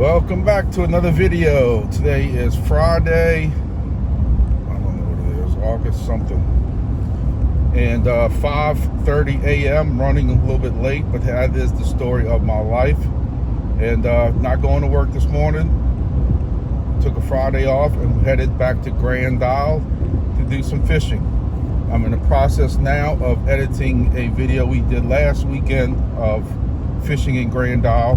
Welcome back to another video. Today is Friday. I don't know what it is, August something. And 5:30 a.m. running a little bit late, but that is the story of my life. And not going to work this morning. Took a Friday off and headed back to Grand Isle to do some fishing. I'm in the process now of editing a video we did last weekend of fishing in Grand Isle,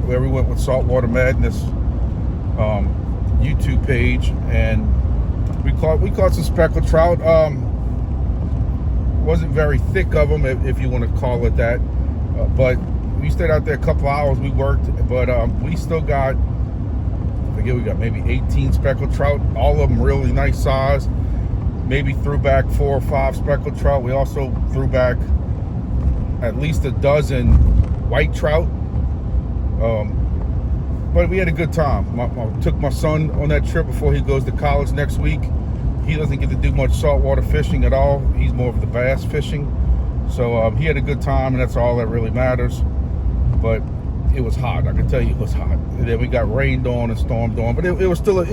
where we went with Saltwater Madness YouTube page, and we caught some speckled trout. Wasn't very thick of them, if you want to call it that, but we stayed out there a couple hours. We worked, but we still got, I forget, we got maybe 18 speckled trout, all of them really nice size. Maybe threw back 4 or 5 speckled trout. We also threw back at least a dozen white trout. But we had a good time. I took my son on that trip before he goes to college next week. He doesn't get to do much saltwater fishing at all. He's more of the bass fishing. So he had a good time, and that's all that really matters. But it was hot. I can tell you it was hot. And then we got rained on and stormed on, but it was still a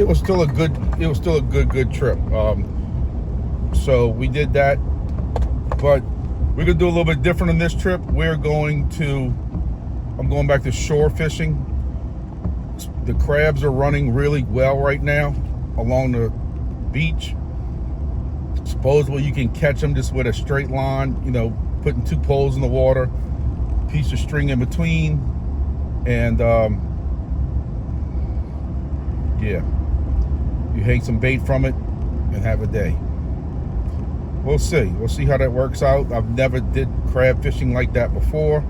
good trip. So we did that, but we're gonna do a little bit different on this trip. I'm going back to shore fishing. The crabs are running really well right now along the beach. Supposedly you can catch them just with a straight line, putting 2 poles in the water, piece of string in between, and yeah, you hang some bait from it and have a day. We'll see how that works out. I've never did crab fishing like that before.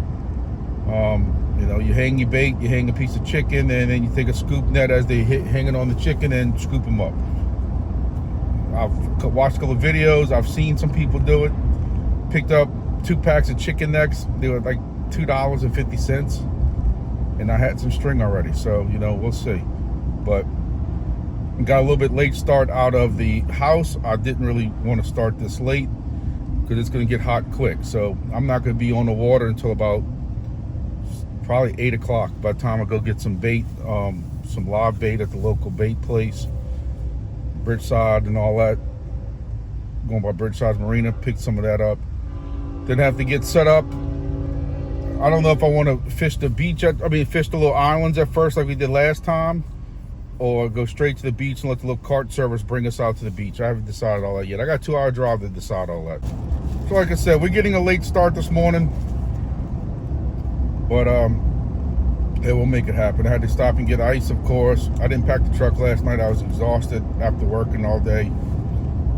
You hang your bait, you hang a piece of chicken, and then you take a scoop net as they hanging on the chicken and scoop them up. I've watched a couple of videos. I've seen some people do it. Picked up 2 packs of chicken necks. They were like $2.50, and I had some string already. So we'll see. But got a little bit late start out of the house. I didn't really want to start this late because it's going to get hot quick. So I'm not going to be on the water until about probably 8 o'clock. By the time I go get some bait, some live bait at the local bait place, Bridgeside and all that. Going by Bridgeside Marina, pick some of that up. Then have to get set up. I don't know if I want to fish the beach. Fish the little islands at first like we did last time, or go straight to the beach and let the little cart service bring us out to the beach. I haven't decided all that yet. I got a 2-hour drive to decide all that. So like I said, we're getting a late start this morning, but it will make it happen. I had to stop and get ice, of course. I didn't pack the truck last night. I was exhausted after working all day,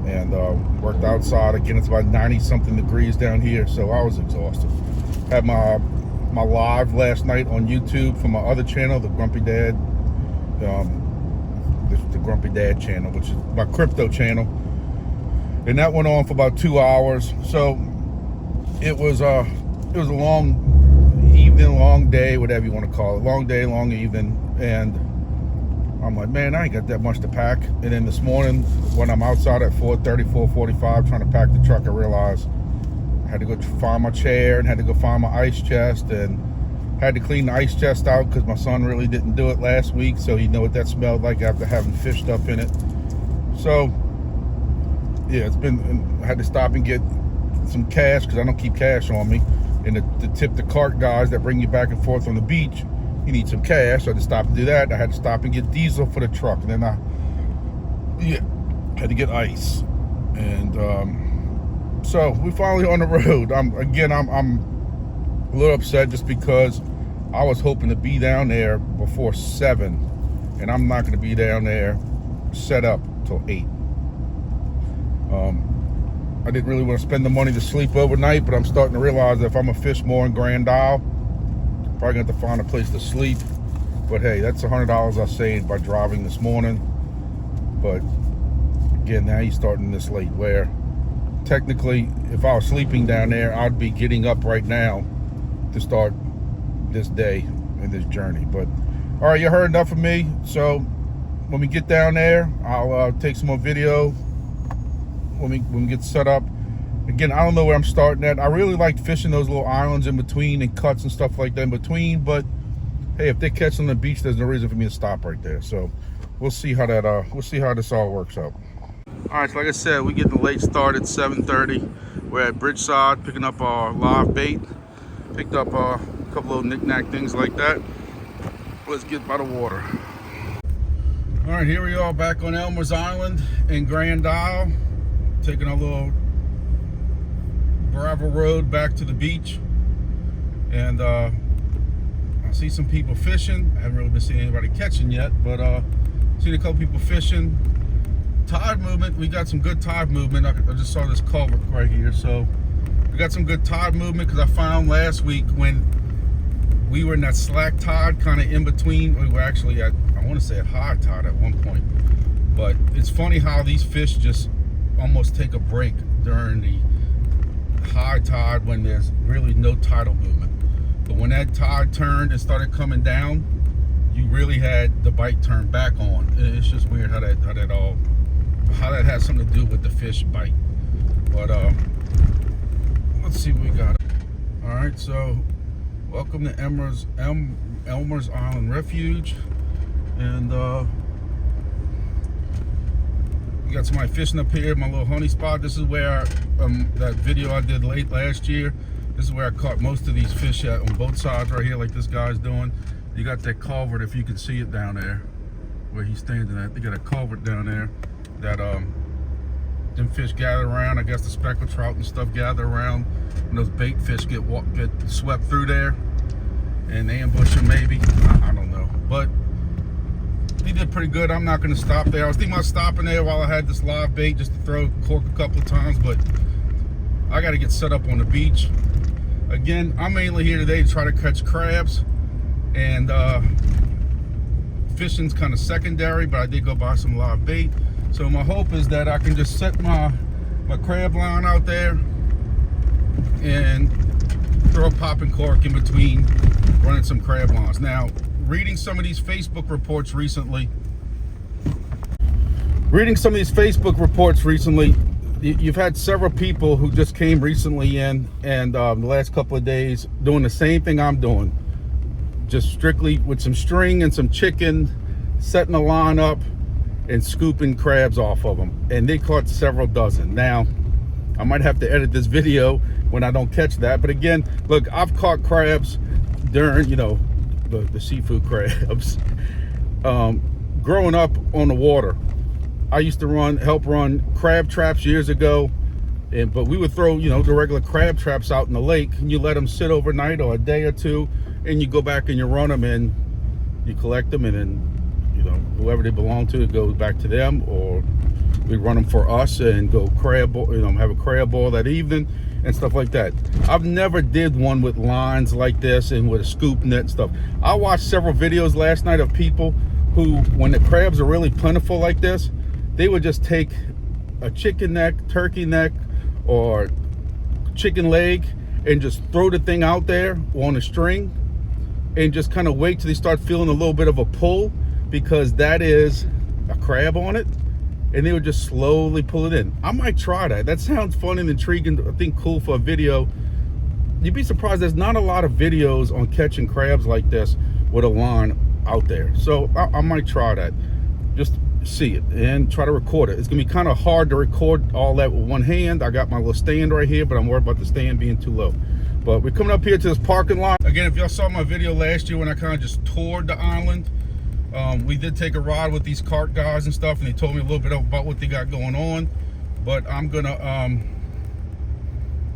and worked outside. Again, it's about 90-something degrees down here, so I was exhausted. Had my live last night on YouTube for my other channel, the Grumpy Dad. The Grumpy Dad channel, which is my crypto channel, and that went on for about 2 hours. So it was a long evening, long day, whatever you want to call it, long day, long evening. And I'm like, man, I ain't got that much to pack. And then this morning when I'm outside at 4:30, 4:45 trying to pack the truck, I realized I had to go find my chair and had to go find my ice chest, and had to clean the ice chest out because my son really didn't do it last week, so he know what that smelled like after having fished up in it. So yeah, I had to stop and get some cash because I don't keep cash on me, and to tip the cart guys that bring you back and forth on the beach, you need some cash. So I had to stop and do that. I had to stop and get diesel for the truck, and then I had to get ice. And so we finally on the road. I'm a little upset just because I was hoping to be down there before 7, and I'm not going to be down there set up till 8. I didn't really want to spend the money to sleep overnight, but I'm starting to realize that if I'm going to fish more in Grand Isle, I'm probably going to have to find a place to sleep. But hey, that's $100 I saved by driving this morning. But again, now you're starting this late, where technically if I was sleeping down there, I'd be getting up right now to start this day and this journey. But all right, you heard enough of me. So when we get down there, I'll take some more video when we get set up. Again, I don't know where I'm starting at. I really like fishing those little islands in between and cuts and stuff like that in between, but hey, if they catch on the beach, there's no reason for me to stop right there. So we'll see how this all works out. All right, so like I said, we getting a late start at 7:30. We're at Bridgeside picking up our live bait. Picked up a couple of knick-knack things like that. Let's get by the water. All right, here we are back on Elmers Island in Grand Isle, taking a little gravel road back to the beach. And I see some people fishing. I haven't really been seeing anybody catching yet, but seen a couple people fishing. Tide movement, we got some good tide movement. I just saw this culvert right here, so we got some good tide movement, because I found last week when we were in that slack tide, kind of in between. We were actually at, I want to say, at high tide at one point. But it's funny how these fish just almost take a break during the high tide when there's really no tidal movement. But when that tide turned and started coming down, you really had the bite turn back on. It's just weird how that has something to do with the fish bite. But let's see what we got. All right, so welcome to Elmers Island Refuge, and we got somebody fishing up here, my little honey spot. This is where that video I did late last year, this is where I caught most of these fish at, on both sides right here, like this guy's doing. You got that culvert, if you can see it down there where he's standing at. They got a culvert down there that them fish gather around. I guess the speckled trout and stuff gather around, and those bait fish get swept through there, and they ambush them maybe. I don't know, but he did pretty good. I'm not going to stop there. I was thinking about stopping there while I had this live bait, just to throw cork a couple of times, but I got to get set up on the beach. Again, I'm mainly here today to try to catch crabs, and fishing's kind of secondary, but I did go buy some live bait. So my hope is that I can just set my crab line out there and throw a popping cork in between running some crab lines. Now, reading some of these Facebook reports recently, you've had several people who just came recently in, and the last couple of days, doing the same thing I'm doing, just strictly with some string and some chicken, setting the line up and scooping crabs off of them, and they caught several dozen. Now, I might have to edit this video when I don't catch that, but again, look, I've caught crabs during, you know, the seafood crabs. Growing up on the water, I used to help run crab traps years ago, but we would throw, you know, the regular crab traps out in the lake, and you let them sit overnight or a day or two, and you go back and you run them, and you collect them, and then, you know, whoever they belong to, it goes back to them, or we run them for us and go crab, you know, have a crab ball that evening and stuff like that. I've never did one with lines like this and with a scoop net and stuff. I watched several videos last night of people who, when the crabs are really plentiful like this, they would just take a chicken neck, turkey neck, or chicken leg and just throw the thing out there on a string and just kind of wait till they start feeling a little bit of a pull, because that is a crab on it, and they would just slowly pull it in. I might try that. That sounds fun and intriguing. I think cool for a video. You'd be surprised, there's not a lot of videos on catching crabs like this with a line out there. So I might try that. Just see it and try to record it. It's gonna be kind of hard to record all that with one hand. I got my little stand right here, but I'm worried about the stand being too low. But we're coming up here to this parking lot. Again, if y'all saw my video last year when I kind of just toured the island, we did take a ride with these cart guys and stuff, and they told me a little bit about what they got going on. But I'm gonna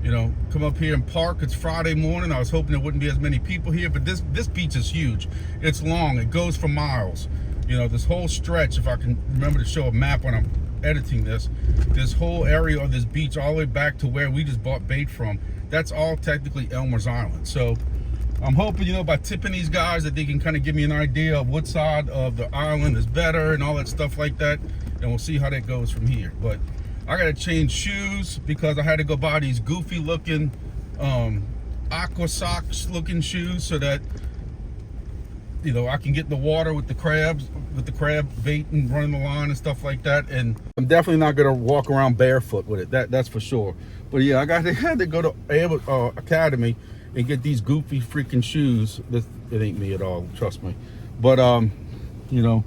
you know, come up here and park. It's Friday morning. I was hoping there wouldn't be as many people here, but this beach is huge. It's long. It goes for miles. You know, this whole stretch, if I can remember to show a map when I'm editing this whole area of this beach, all the way back to where we just bought bait from, that's all technically Elmers Island. So I'm hoping, you know, by tipping these guys, that they can kind of give me an idea of what side of the island is better and all that stuff like that, and we'll see how that goes from here. But I gotta change shoes because I had to go buy these goofy looking aqua socks looking shoes, so that, you know, I can get in the water with the crabs, with the crab bait and running the line and stuff like that. And I'm definitely not gonna walk around barefoot with it, that's for sure. But yeah, I had to go to Academy and get these goofy freaking shoes. It ain't me at all, trust me. But you know,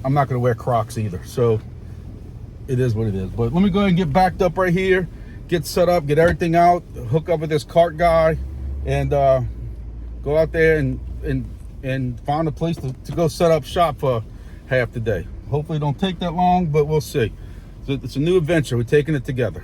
I'm not gonna wear Crocs either, so it is what it is. But let me go ahead and get backed up right here, get set up, get everything out, hook up with this cart guy, and go out there and find a place to go set up shop for half the day. Hopefully it don't take that long, but we'll see. So it's a new adventure. We're taking it together.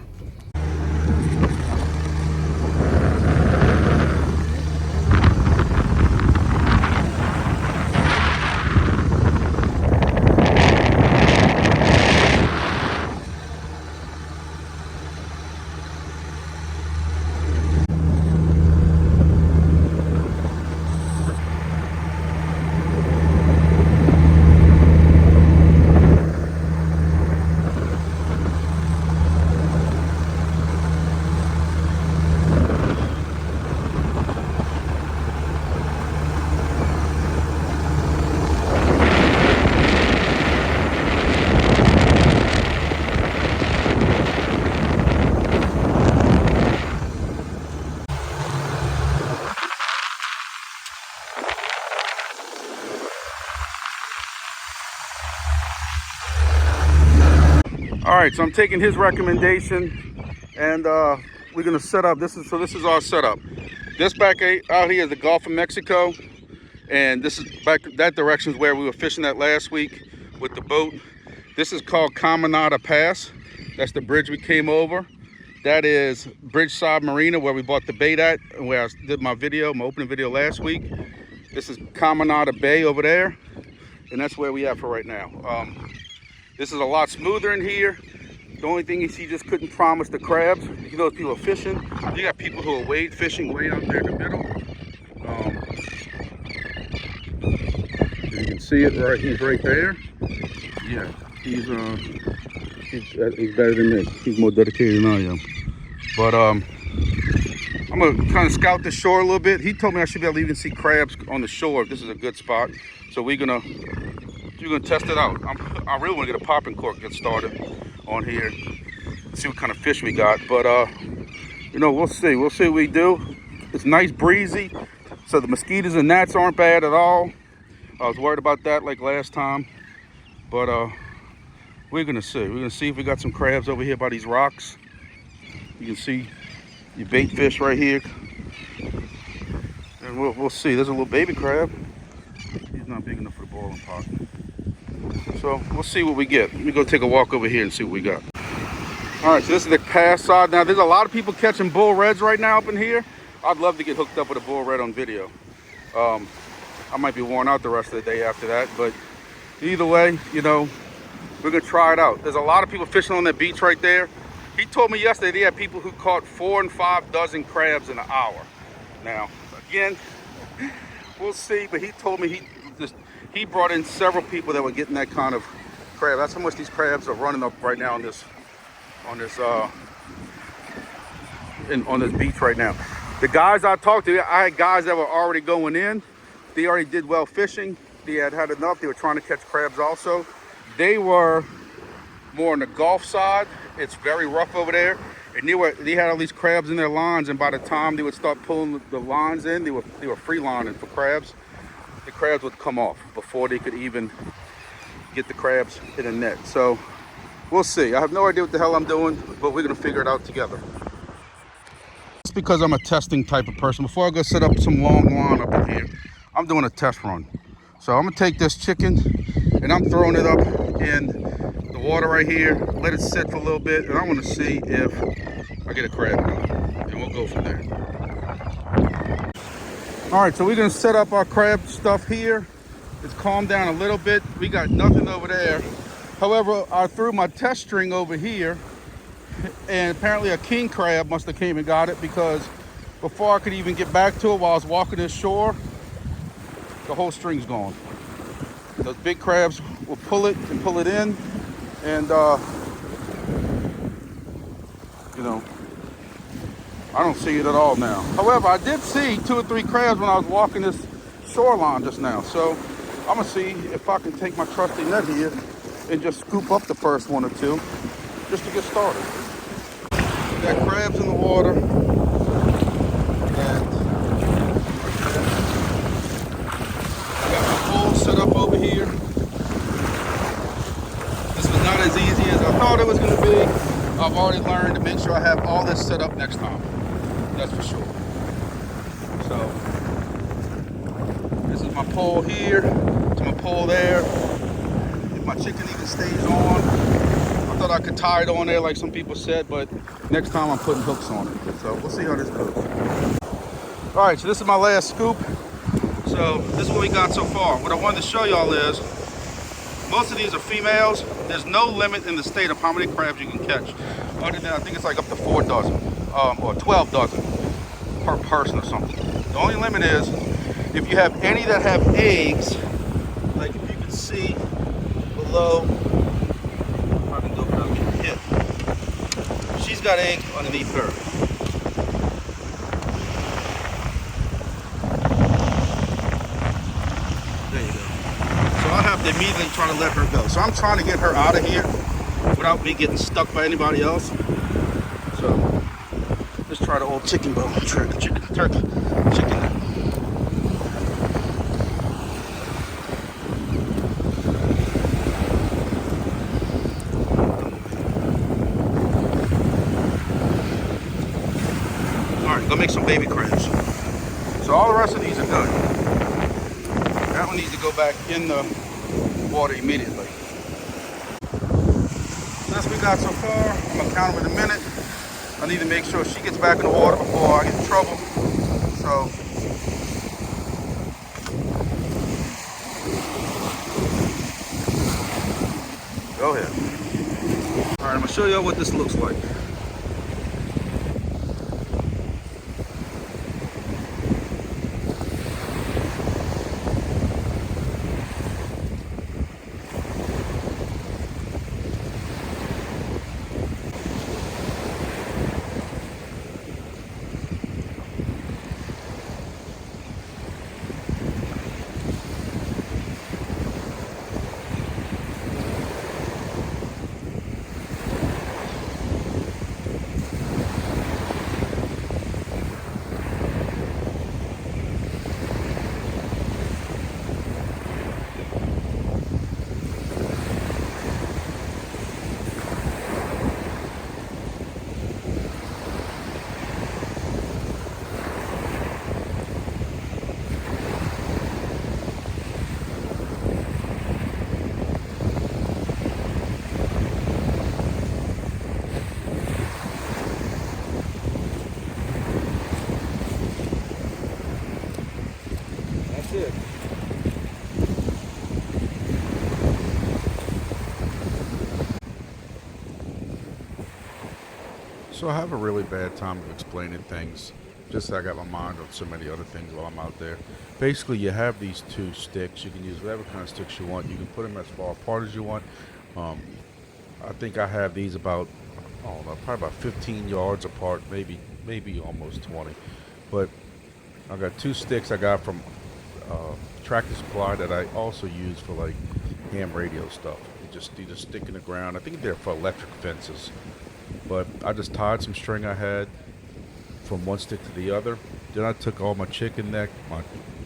All right, so I'm taking his recommendation, and we're gonna set up. This is our setup. This back out here is the Gulf of Mexico, and this is back that direction is where we were fishing at last week with the boat. This is called Caminada Pass. That's the bridge we came over. That is Bridgeside Marina, where we bought the bait at, and where I did my opening video last week. This is Caminada Bay over there, and that's where we at for right now. This is a lot smoother in here. The only thing is he just couldn't promise the crabs. You know, people are fishing. You got people who are wade fishing way out there in the middle. You can see it right. He's right there. Yeah, he's better than me. He's more dedicated than I am. But I'm gonna kind of scout the shore a little bit. He told me I should be able to even see crabs on the shore. This is a good spot. So we're gonna test it out. I really want to get a popping cork, get started on here, see what kind of fish we got. But you know, we'll see what we do. It's nice, breezy, so the mosquitoes and gnats aren't bad at all. I was worried about that like last time, but we're gonna see if we got some crabs over here by these rocks. You can see your bait fish right here, and we'll see. There's a little baby crab. He's not big enough for the boiling pot. So we'll see what we get. Let me go take a walk over here and see what we got. All right, so this is the pass side. Now there's a lot of people catching bull reds right now up in here. I'd love to get hooked up with a bull red on video. I might be worn out the rest of the day after that, but either way, you know, we're gonna try it out. There's a lot of people fishing on that beach right there. He told me yesterday they had people who caught 4 and 5 dozen crabs in an hour. Now, again, we'll see, but he told me he brought in several people that were getting that kind of crab. That's how much these crabs are running up right now on this beach right now. The guys I talked to, I had guys that were already going in. They already did well fishing. They had enough. They were trying to catch crabs also. They were more on the Gulf side. It's very rough over there. And they had all these crabs in their lines, and by the time they would start pulling the lines in, they were free lining for crabs. The crabs would come off before they could even get the crabs in a net. So we'll see. I have no idea what the hell I'm doing, but we're gonna figure it out together. It's because I'm a testing type of person. Before I go set up some long line up in here, I'm doing a test run. So I'm gonna take this chicken and I'm throwing it up in the water right here, let it sit for a little bit, and I wanna see if I get a crab, and we'll go from there. All right, so we're gonna set up our crab stuff here. It's calmed down a little bit. We got nothing over there. However, I threw my test string over here, and apparently a king crab must have came and got it, because before I could even get back to it while I was walking this shore, the whole string's gone. Those big crabs will pull it and pull it in, and you know, I don't see it at all now. However, I did see 2 or 3 crabs when I was walking this shoreline just now. So I'm gonna see if I can take my trusty net here and just scoop up the first 1 or 2 just to get started. Got crabs in the water, and make sure I have all this set up next time. That's for sure. So this is my pole here to my pole there. If my chicken even stays on, I thought I could tie it on there like some people said, but next time I'm putting hooks on it. So we'll see how this goes. All right, so this is my last scoop. So this is what we got so far. What I wanted to show y'all is most of these are females. There's no limit in the state of how many crabs you can catch. Other than I think it's like up to 4 dozen or 12 dozen per person or something. The only limit is if you have any that have eggs, like if you can see below, if I can go without getting hit. She's got eggs underneath her. I have to immediately try to let her go. So I'm trying to get her out of here without me getting stuck by anybody else. So let's try the old chicken bone, turkey, chicken. All right, go make some baby crabs. So all the rest of these are good. That one needs to go back in the water immediately. That's what we got so far. I'm gonna count them in a minute. I need to make sure she gets back in the water before I get in trouble. So go ahead. All right, I'm gonna show you what this looks like. It. So I have a really bad time of explaining things. Just I got my mind on so many other things while I'm out there. Basically, you have these 2 sticks. You can use whatever kind of sticks you want. You can put them as far apart as you want. I think I have these about, I don't know, probably about 15 yards apart, maybe almost 20. But I got 2 sticks I got from Tractor Supply that I also use for like ham radio stuff. You just stick in the ground. I think they're for electric fences. But I just tied some string I had from one stick to the other. Then I took all my chicken neck,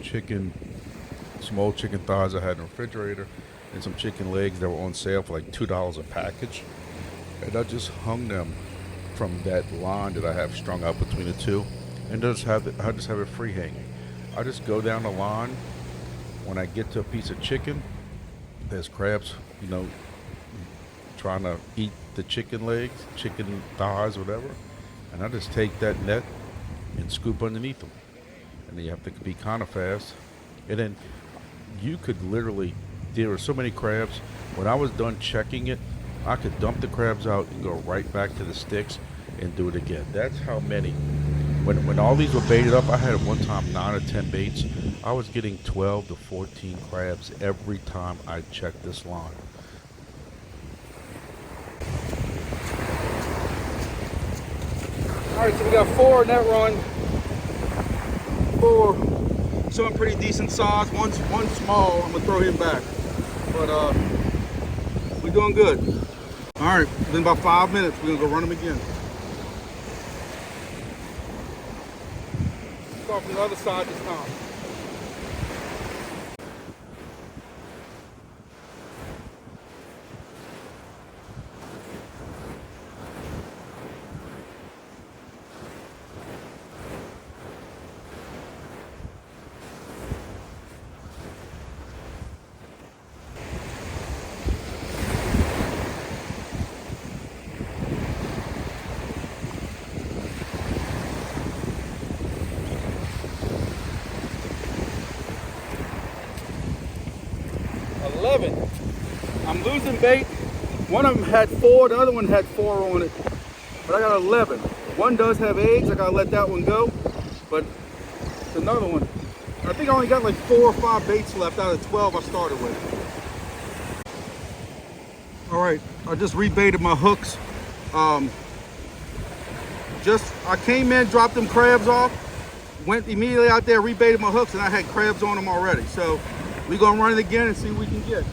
some old chicken thighs I had in the refrigerator, and some chicken legs that were on sale for like $2 a package. And I just hung them from that line that I have strung out between the 2, and I just have it free hanging. I just go down the line. When I get to a piece of chicken, there's crabs, trying to eat the chicken legs, chicken thighs, whatever. And I just take that net and scoop underneath them. And then you have to be kind of fast. And then you could literally, there were so many crabs. When I was done checking it, I could dump the crabs out and go right back to the sticks and do it again. That's how many. When all these were baited up, I had at one time 9 or 10 baits. I was getting 12 to 14 crabs every time I checked this line. All right, so we got 4 in that run. 4, some pretty decent size. One small. I'm gonna throw him back, but we're doing good. All right, within about 5 minutes, we're gonna go run them again. Start from the other side this time. 11. I'm losing bait. One of them had 4, the other one had 4 on it. But I got 11. One does have eggs, I gotta let that one go. But it's another one. I think I only got like 4 or 5 baits left out of 12 I started with. All right, I just rebaited my hooks. I came in, dropped them crabs off, went immediately out there, rebaited my hooks, and I had crabs on them already. So we're gonna run it again and see what we can get.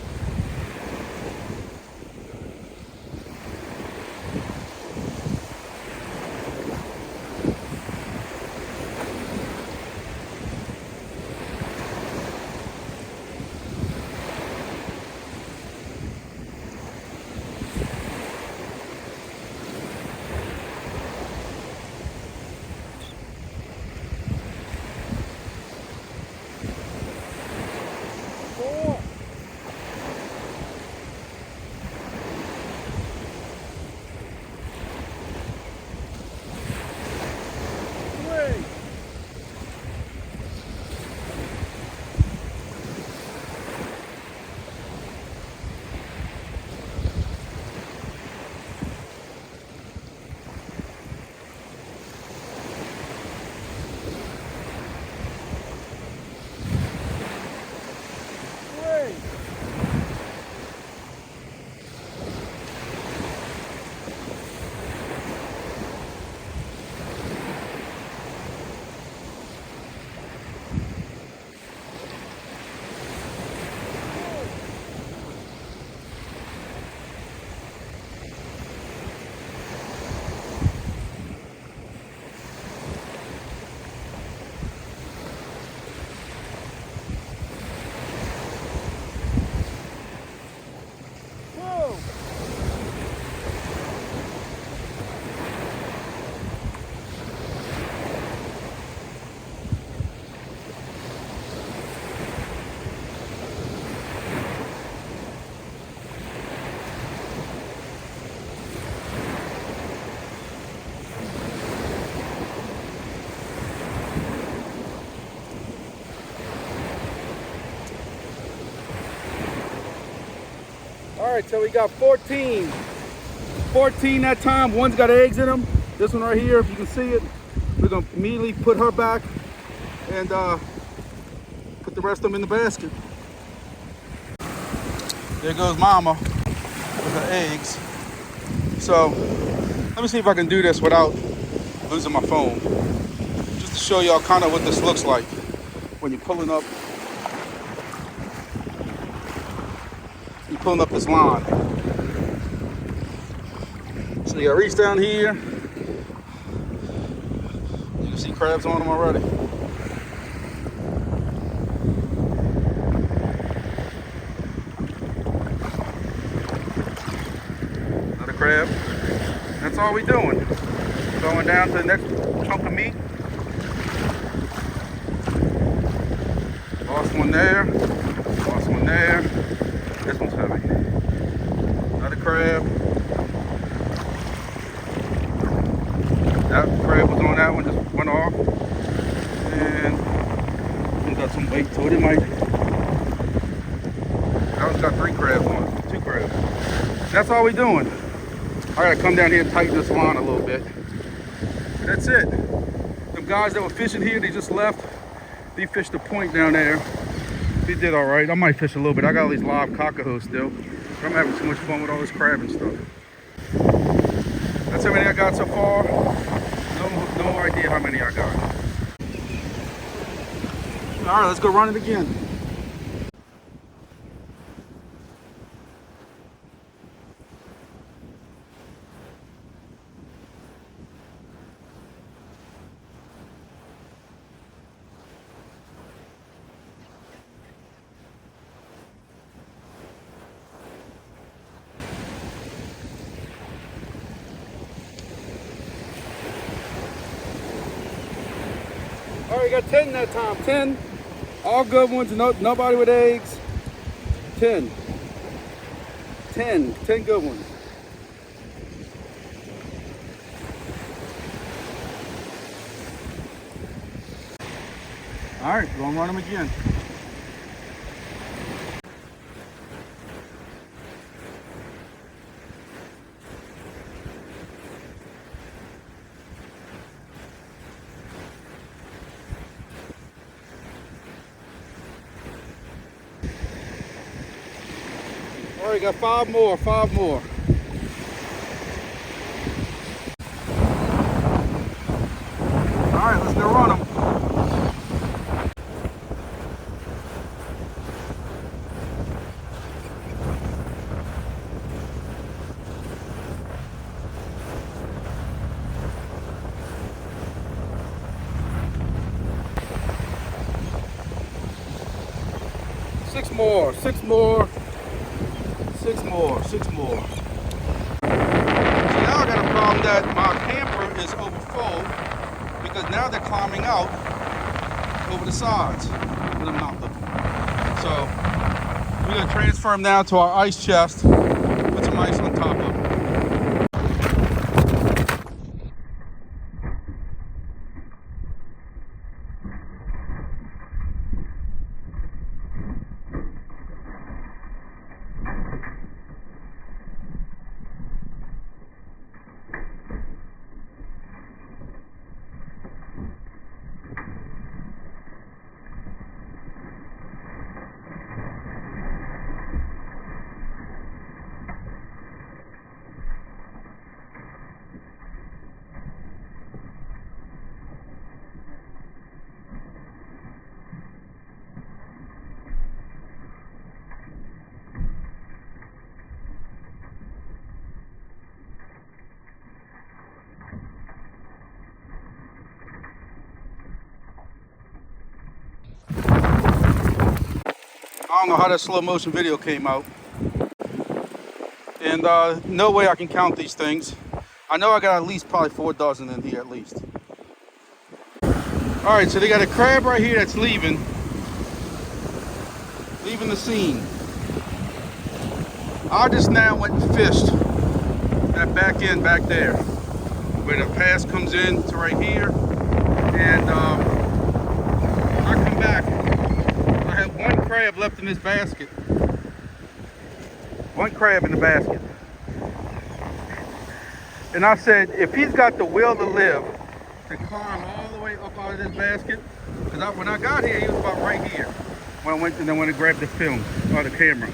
All right, so we got 14. 14 that time. One's got eggs in them. This one right here, if you can see it. We're gonna immediately put her back and put the rest of them in the basket. There goes Mama with her eggs. So let me see if I can do this without losing my phone. Just to show y'all kind of what this looks like when you're pulling up. Pulling up this line. So you gotta reach down here. You can see crabs on them already. Another crab. That's all we're doing. Going down to the next chunk of meat. Lost one there. Lost one there. This one's heavy. Another crab. That crab was on that one, just went off. And we got some weight to it. It might. That one's got 3 crabs on it, 2 crabs. That's all we're doing. I gotta come down here and tighten this line a little bit. That's it. The guys that were fishing here, they just left. They fished the point down there. They did all right. I might fish a little bit. I got all these live cockahoos still. But I'm having too much fun with all this crab and stuff. That's how many I got so far. No idea how many I got. All right, let's go run it again. All right, got 10 that time. 10, all good ones. Nobody with eggs. 10 good ones. All right, gonna run them again. All right, got 5 more, 5 more. All right, let's go run them. Six more, 6 more, 6 more, 6 more. So now I got a problem that my camper is overfull because now they're climbing out over the sides when I'm not looking. So we're gonna transfer them now to our ice chest, put some ice on top of them. I don't know how that slow motion video came out. And no way I can count these things. I know I got at least probably 4 dozen in here at least. All right, so they got a crab right here that's leaving the scene. I just now went and fished that back end back there, where the pass comes in to right here. And I come back, I have 1 crab left in this basket. 1 crab in the basket. And I said, if he's got the will to live, to climb all the way up out of this basket, because when I got here, he was about right here. When I went and then when I grabbed the film, or the camera.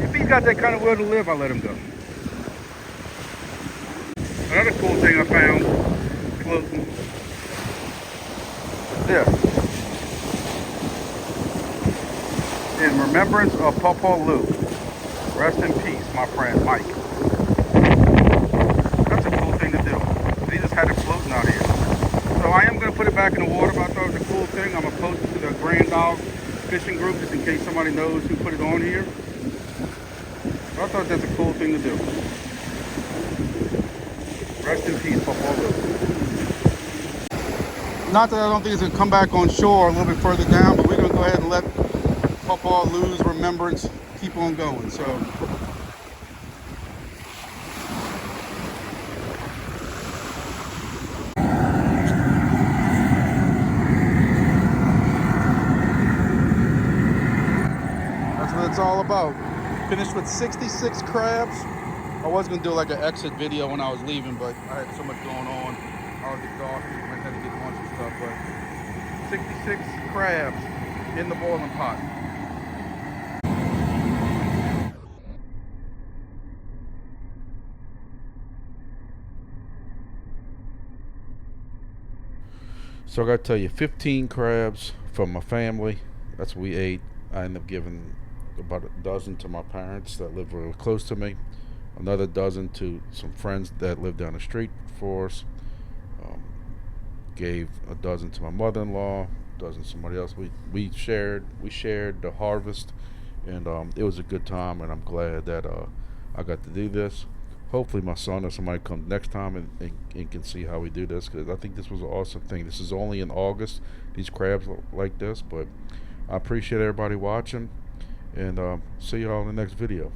If he's got that kind of will to live, I'll let him go. Another cool thing I found, floating, this. In remembrance of Papa Lou. Rest in peace, my friend Mike. That's a cool thing to do. He just had it floating out here. So I am going to put it back in the water, but I thought it was a cool thing. I'm going to post it to the Grand Dog fishing group just in case somebody knows who put it on here. But I thought that's a cool thing to do. Rest in peace, Papa Lou. Not that I don't think it's going to come back on shore a little bit further down, but we're going to go ahead and let Papa Lou's remembrance keep on going. So that's what it's all about. Finished with 66 crabs. I was gonna do like an exit video when I was leaving, but I had so much going on. I was exhausted. I had to get lunch and stuff. But 66 crabs in the boiling pot. So I gotta tell you, 15 crabs from my family. That's what we ate. I ended up giving about a dozen to my parents that live really close to me. Another dozen to some friends that live down the street for us. Gave a dozen to my mother-in-law, a dozen to somebody else. We shared the harvest, and it was a good time. And I'm glad that I got to do this. Hopefully my son or somebody comes next time and can see how we do this, because I think this was an awesome thing. This is only in August, these crabs like this, but I appreciate everybody watching, and see y'all in the next video.